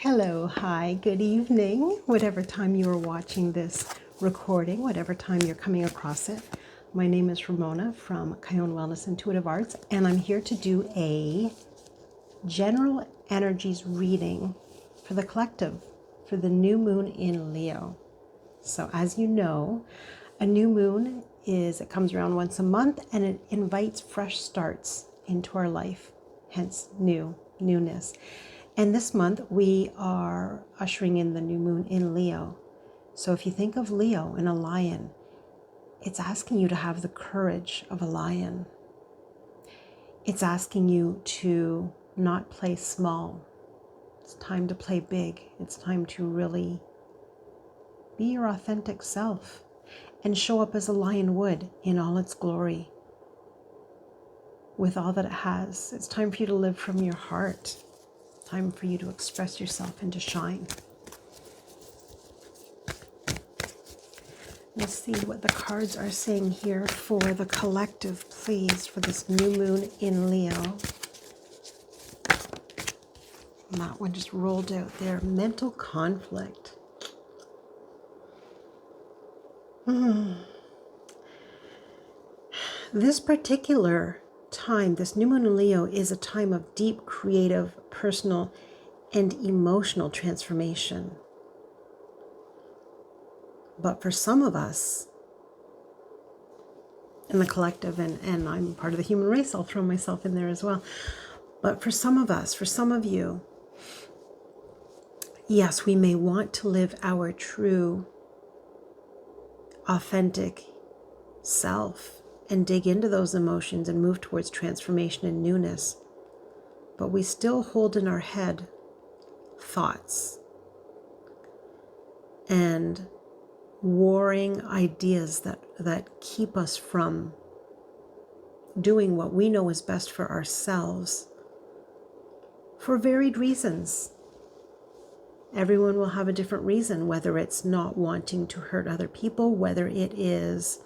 Hello, hi, good evening, whatever time you are watching this recording, whatever time you're coming across it. My name is Ramona from Kion Wellness Intuitive Arts, and I'm here to do a general energies reading for the collective for the new moon in Leo. So as you know, a new moon it comes around once a month and it invites fresh starts into our life, hence newness. And this month we are ushering in the new moon in Leo. So if you think of Leo and a lion, it's asking you to have the courage of a lion. It's asking you to not play small. It's time to play big. It's time to really be your authentic self and show up as a lion would in all its glory, with all that it has. It's time for you to live from your heart. Time for you to express yourself and to shine. Let's see what the cards are saying here for the collective, please, for this new moon in Leo. And that one just rolled out there. Mental conflict. This particular time, this new moon in Leo, is a time of deep creative, personal, and emotional transformation. But for some of us in the collective, and I'm part of the human race, I'll throw myself in there as well. But for some of us, for some of you, yes, we may want to live our true, authentic self and dig into those emotions and move towards transformation and newness. But we still hold in our head thoughts and warring ideas that keep us from doing what we know is best for ourselves for varied reasons. Everyone will have a different reason, whether it's not wanting to hurt other people, whether it is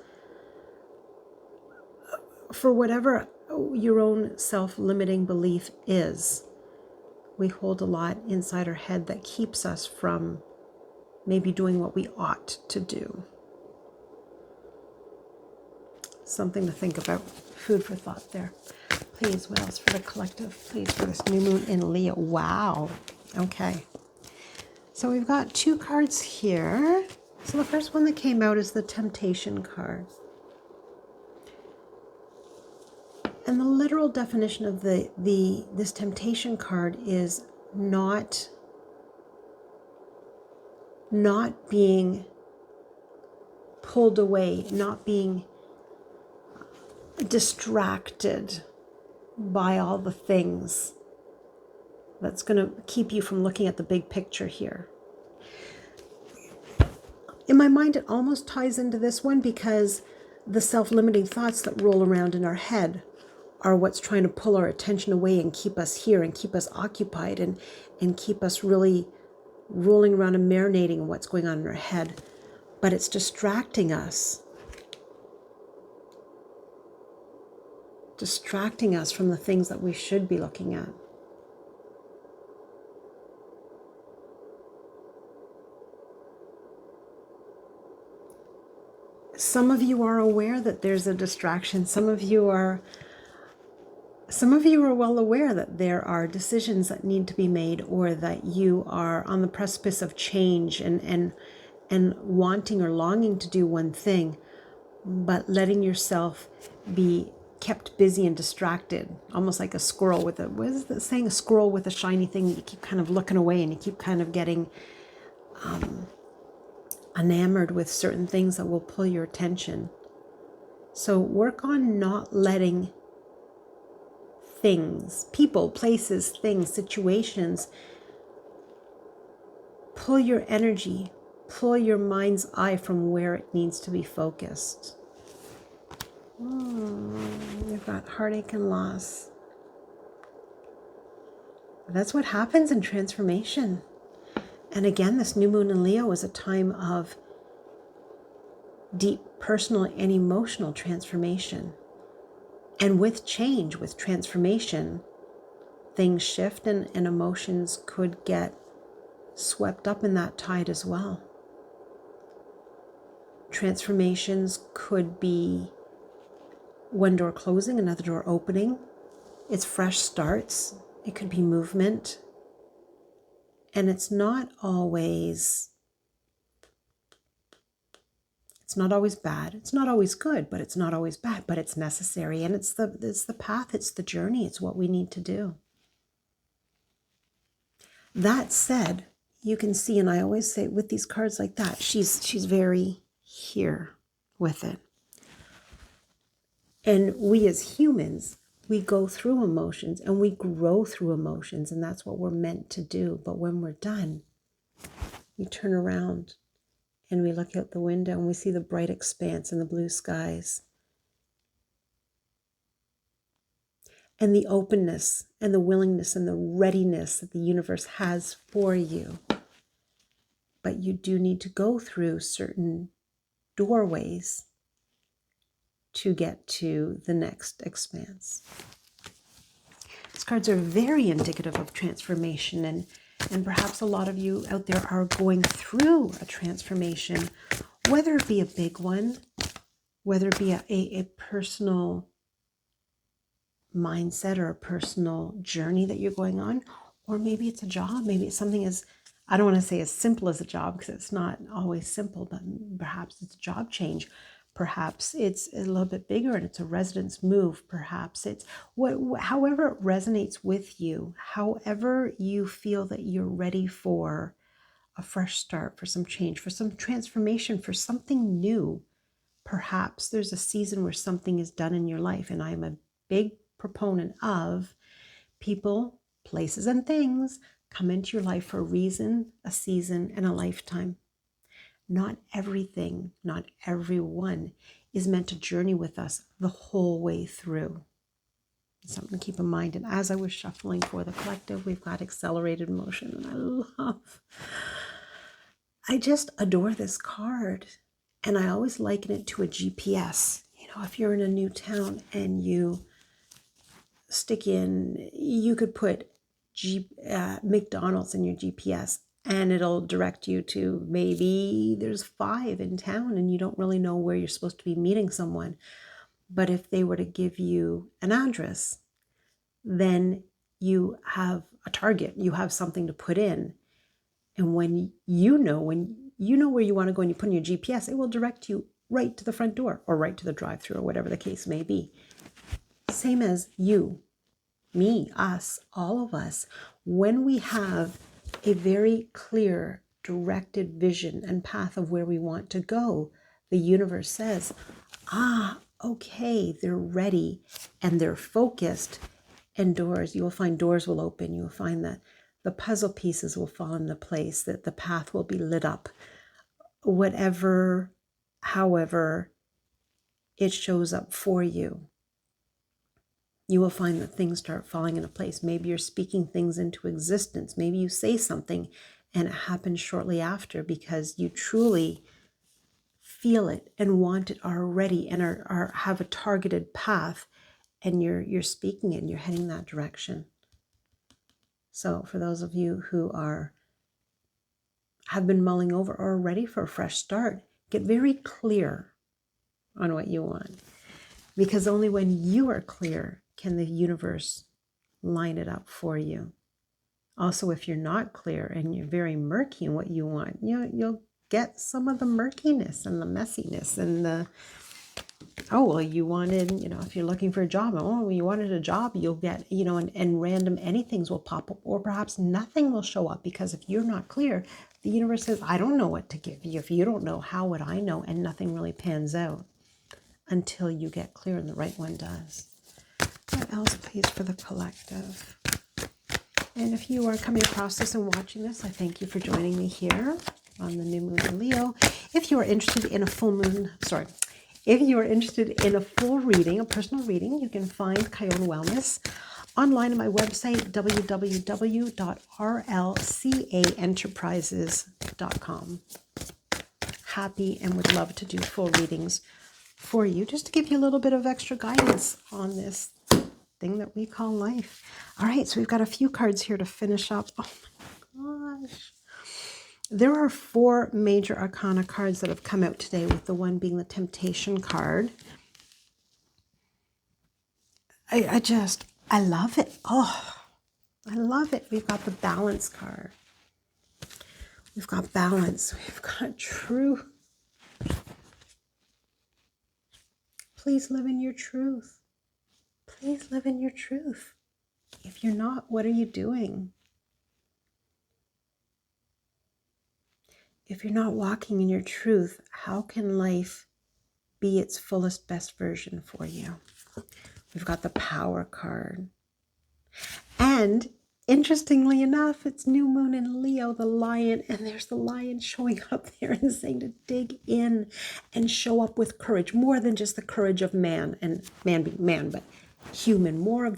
for whatever your own self-limiting belief is. We hold a lot inside our head that keeps us from maybe doing what we ought to do. Something to think about. Food for thought there. Please, what else for the collective? Please, for this new moon in Leo. Wow. Okay. So we've got two cards here. So the first one that came out is the Temptation card. And the literal definition of this Temptation card is not being pulled away, not being distracted by all the things that's going to keep you from looking at the big picture here. In my mind, it almost ties into this one because the self-limiting thoughts that roll around in our head are what's trying to pull our attention away and keep us here and keep us occupied and keep us really rolling around and marinating in what's going on in our head. But it's distracting us from the things that we should be looking at. Some of you are aware that there's a distraction. Some of you are well aware that there are decisions that need to be made, or that you are on the precipice of change and wanting or longing to do one thing, but letting yourself be kept busy and distracted, almost like a squirrel with a, what is that saying? A squirrel with a shiny thing that you keep kind of looking away and you keep kind of getting enamored with certain things that will pull your attention. So work on not letting things, people, places, things, situations pull your energy, pull your mind's eye from where it needs to be focused. We've got heartache and loss. That's what happens in transformation. And again, this new moon in Leo is a time of deep personal and emotional transformation. And with change, with transformation, things shift and emotions could get swept up in that tide as well. Transformations could be one door closing, another door opening. It's fresh starts. It could be movement. And it's not always bad. It's not always good, but it's not always bad, but it's necessary. And it's the path, it's the journey, it's what we need to do. That said, you can see, and I always say with these cards like that, she's very here with it. And we as humans, we go through emotions and we grow through emotions, and that's what we're meant to do. But when we're done, we turn around and we look out the window and we see the bright expanse and the blue skies. And the openness and the willingness and the readiness that the universe has for you. But you do need to go through certain doorways to get to the next expanse. These cards are very indicative of transformation, and perhaps a lot of you out there are going through a transformation, whether it be a big one, whether it be a personal mindset or a personal journey that you're going on, or maybe it's a job, maybe it's something as, I don't want to say as simple as a job because it's not always simple, but perhaps it's a job change. Perhaps it's a little bit bigger and it's a residence move. Perhaps it's however it resonates with you, however you feel that you're ready for a fresh start, for some change, for some transformation, for something new. Perhaps there's a season where something is done in your life, and I am a big proponent of people, places, and things come into your life for a reason, a season, and a lifetime. Not everything, not everyone is meant to journey with us the whole way through. It's something to keep in mind. And as I was shuffling for the collective, we've got accelerated motion, and I just adore this card. And I always liken it to a GPS. You know, if you're in a new town and you stick in, you could put McDonald's in your GPS and it'll direct you to maybe there's 5 in town and you don't really know where you're supposed to be meeting someone. But if they were to give you an address, then you have a target, you have something to put in. And when you know where you want to go and you put in your GPS, it will direct you right to the front door or right to the drive-thru or whatever the case may be. Same as you, me, us, all of us, when we have a very clear, directed vision and path of where we want to go, the universe says, okay, they're ready and they're focused, and you will find doors will open. You will find that the puzzle pieces will fall into place, that the path will be lit up. However it shows up for you, you will find that things start falling into place. Maybe you're speaking things into existence. Maybe you say something and it happens shortly after because you truly feel it and want it already and have a targeted path, and you're speaking it and you're heading that direction. So for those of you who have been mulling over or are ready for a fresh start, get very clear on what you want, because only when you are clear can the universe line it up for you. Also, if you're not clear and you're very murky in what you want, you'll get some of the murkiness and the messiness and the, you wanted, if you're looking for a job, you wanted a job, you'll get, and random anythings will pop up, or perhaps nothing will show up, because if you're not clear, the universe says, I don't know what to give you. If you don't know, how would I know? And nothing really pans out until you get clear and the right one does. What else, please, for the collective? And if you are coming across this and watching this, I thank you for joining me here on the new moon in Leo. If you are interested in a full reading, a personal reading, you can find Kion Wellness online at my website, www.rlcaenterprises.com. Happy and would love to do full readings for you, just to give you a little bit of extra guidance on this thing that we call life. All right, so we've got a few cards here to finish up. Oh my gosh. There are 4 major arcana cards that have come out today, with the one being the Temptation card. I love it. Oh, I love it. We've got the Balance card. We've got balance. We've got truth. Please live in your truth. Please live in your truth. If you're not, what are you doing? If you're not walking in your truth, how can life be its fullest, best version for you? We've got the Power card. And interestingly enough, it's new moon in Leo, the lion, and there's the lion showing up there and saying to dig in and show up with courage, more than just the courage of man, and man being man, but human, more than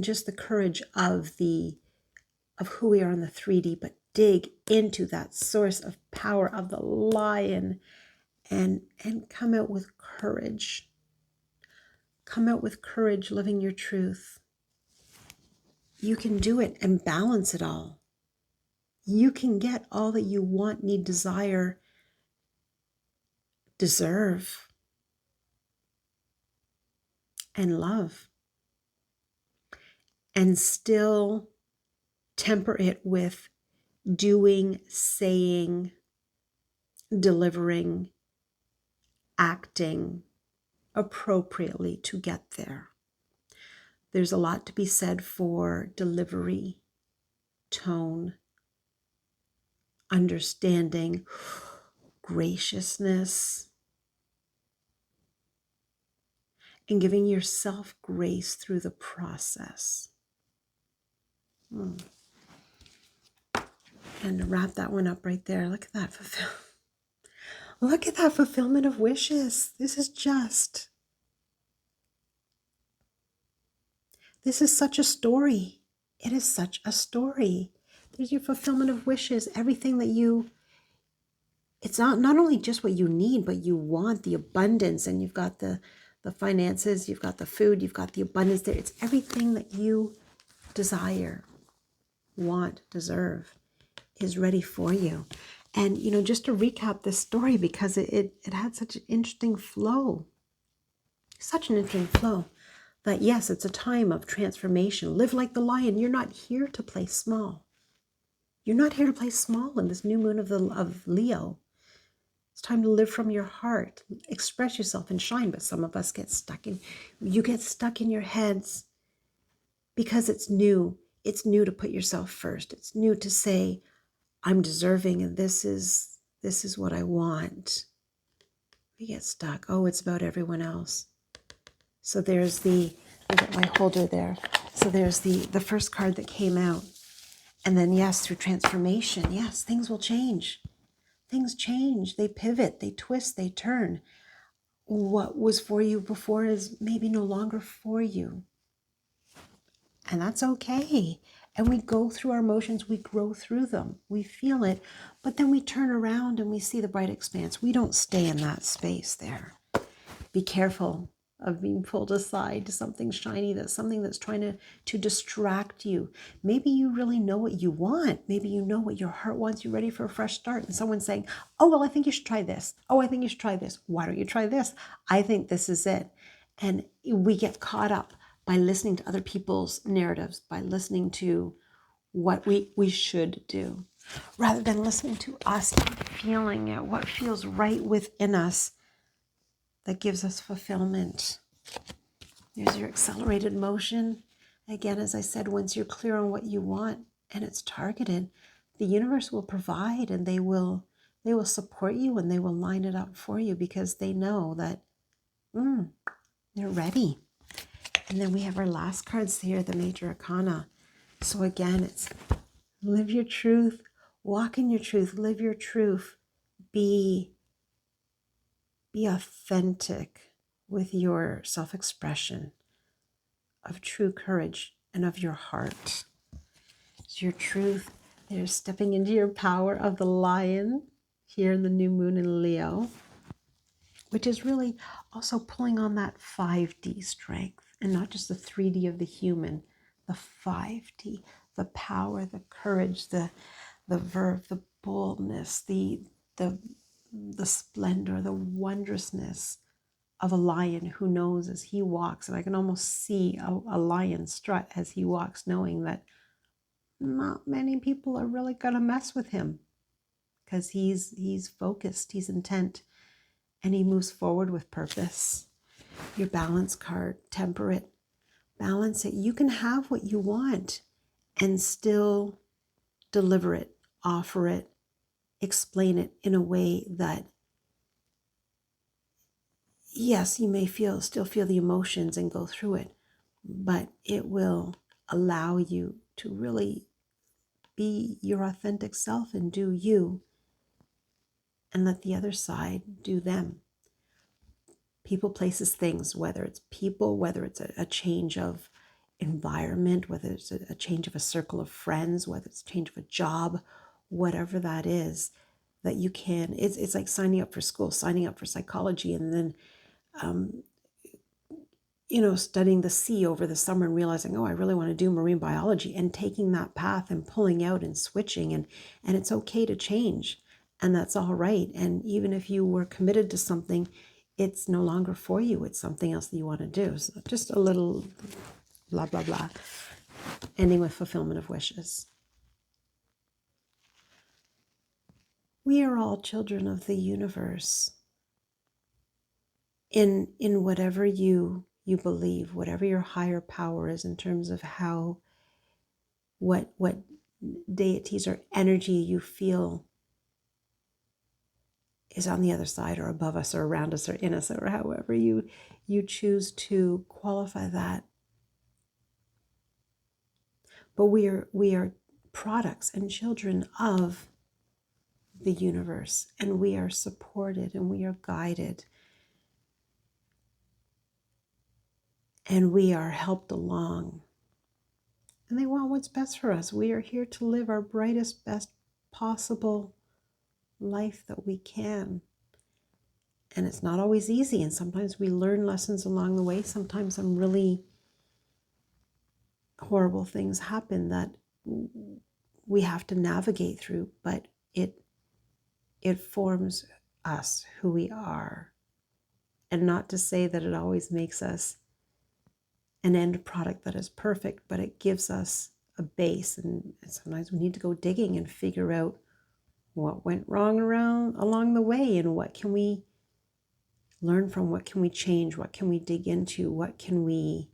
just the courage of who we are in the 3D, but dig into that source of power of the lion and come out with courage. Come out with courage, living your truth. You can do it and balance it all. You can get all that you want, need, desire, deserve, and love, and still temper it with doing, saying, delivering, acting appropriately to get there. There's a lot to be said for delivery, tone, understanding, graciousness, and giving yourself grace through the process. And to wrap that one up right there, look at that look at that fulfillment of wishes. This is such a story. It is such a story. There's your fulfillment of wishes. Everything that it's not only just what you need, but you want, the abundance, and you've got the finances, you've got the food, you've got the abundance there. It's everything that you desire, want, deserve is ready for you. And, just to recap this story, because it had such an interesting flow, that yes, it's a time of transformation. Live like the lion. You're not here to play small. You're not here to play small in this new moon of Leo. It's time to live from your heart, express yourself and shine. But some of us get stuck in your heads because it's new. It's new to put yourself first. It's new to say, I'm deserving, and this is what I want. We get stuck. Oh, it's about everyone else. So there's I'll get my holder there. So there's the first card that came out. And then, yes, through transformation, yes, things will change. Things change. They pivot, they twist, they turn. What was for you before is maybe no longer for you. And that's okay. And we go through our emotions, we grow through them, we feel it, but then we turn around and we see the bright expanse. We don't stay in that space there. Be careful of being pulled aside to something shiny, something that's trying to distract you. Maybe you really know what you want. Maybe you know what your heart wants. You're ready for a fresh start. And someone's saying, oh, well, I think you should try this. Oh, I think you should try this. Why don't you try this? I think this is it. And we get caught up by listening to other people's narratives, by listening to what we should do, rather than listening to us and feeling it, what feels right within us that gives us fulfillment. There's your accelerated motion. Again, as I said, once you're clear on what you want and it's targeted, the universe will provide, and they will support you, and they will line it up for you, because they know that they're ready. And then we have our last cards here, the Major Arcana. So again, it's live your truth, walk in your truth, live your truth, be authentic with your self-expression of true courage and of your heart. It's your truth. They're stepping into your power of the lion here in the new moon in Leo, which is really also pulling on that 5D strength, and not just the 3D of the human, the 5D, the power, the courage, the the verve, the boldness, the splendor, the wondrousness of a lion who knows as he walks. And I can almost see a lion strut as he walks, knowing that not many people are really going to mess with him because he's focused, he's intent, and he moves forward with purpose. Your balance card, temperate, balance it. You can have what you want and still deliver it, offer it, explain it in a way that, yes, you may still feel the emotions and go through it, but it will allow you to really be your authentic self and do you, and let the other side do them. People, places, things, whether it's people, whether it's a change of environment, whether it's a change of a circle of friends, whether it's a change of a job, whatever that is, that you can, it's like signing up for school, signing up for psychology, and then studying the sea over the summer and realizing, oh, I really want to do marine biology, and taking that path and pulling out and switching, and it's okay to change, and that's all right. And even if you were committed to something, it's no longer for you, it's something else that you want to do. So just a little blah blah blah, ending with fulfillment of wishes. We are all children of the universe. In whatever you believe, whatever your higher power is, in terms of how, what deities or energy you feel is on the other side or above us or around us or in us, or however you choose to qualify that. But we are products and children of the universe, and we are supported and we are guided and we are helped along. And they want what's best for us. We are here to live our brightest, best possible life that we can. And it's not always easy. And sometimes we learn lessons along the way. Sometimes some really horrible things happen that we have to navigate through. But it forms us, who we are. And not to say that it always makes us an end product that is perfect, but it gives us a base. And sometimes we need to go digging and figure out what went wrong along the way, and what can we learn from, what can we change, what can we dig into, what can we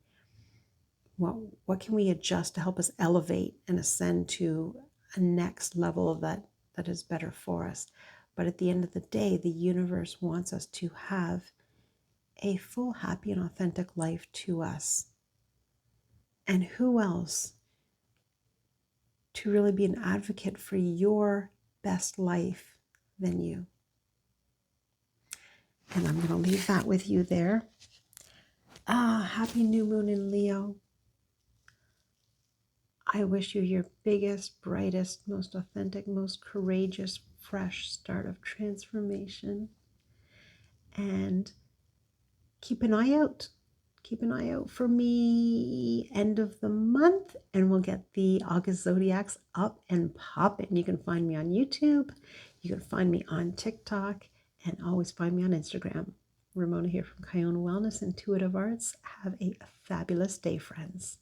adjust to help us elevate and ascend to a next level that is better for us. But at the end of the day, the universe wants us to have a full, happy, and authentic life to us. And who else to really be an advocate for your best life than you? And I'm going to leave that with you there. Happy new moon in Leo. I wish you your biggest, brightest, most authentic, most courageous, fresh start of transformation. And keep an eye out. Keep an eye out for me end of the month, and we'll get the August Zodiacs up and popping. You can find me on YouTube. You can find me on TikTok, and always find me on Instagram. Ramona here from Kiona Wellness Intuitive Arts. Have a fabulous day, friends.